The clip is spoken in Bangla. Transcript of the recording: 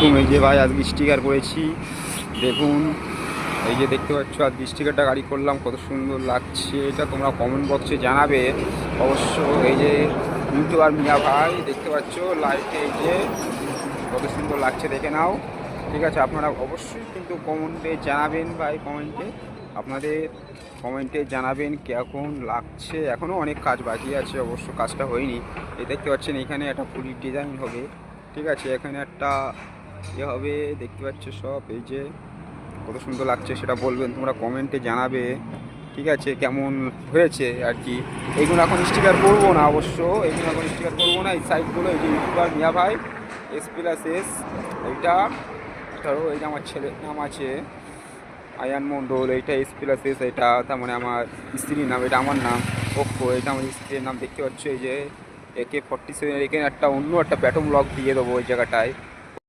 আলাইকুম। এই যে ভাই আজকে স্টিকার করেছি, দেখুন এই যে দেখতে পাচ্ছ আজকে স্টিকারটা গাড়ি করলাম, কত সুন্দর লাগছে এটা তোমরা কমেন্ট বক্সে জানাবে অবশ্য। এই যে ইউটিউবার মিয়া ভাই দেখতে পাচ্ছ লাইটে, এই যে কত সুন্দর লাগছে দেখে নাও। ঠিক আছে, আপনারা অবশ্যই কিন্তু কমেন্টে জানাবেন ভাই, আপনাদের কমেন্টে জানাবেন কেমন লাগছে। এখনও অনেক কাজ বাকি আছে, অবশ্য কাজটা হয়নি। এই দেখতে পাচ্ছেন এখানে একটা পুরীর ডিজাইন হবে, ঠিক আছে, এখানে একটা হবে দেখতে পাচ্ছ সব। এই যে কত সুন্দর লাগছে সেটা বলবেন, তোমরা কমেন্টে জানাবে, ঠিক আছে, কেমন হয়েছে আর কি। এইগুলো এখন স্টিকার করবো না, অবশ্য এইগুলো এখন স্টিকার করবো না। এই সাইডগুলো এই যে ইউটিউবার মিয়া ভাই S+S, এইটা ধরো এই যে আমার ছেলের নাম আছে আয়ান মণ্ডল, এইটা S+S, এটা তার মানে আমার স্ত্রীর নাম, এটা আমার নাম ওপ্পো, এটা আমার স্ত্রীর নাম। দেখতে পাচ্ছ এই যে AK-47, এখানে একটা অন্য একটা ব্যাটম লক দিয়ে দেবো ওই জায়গাটায়।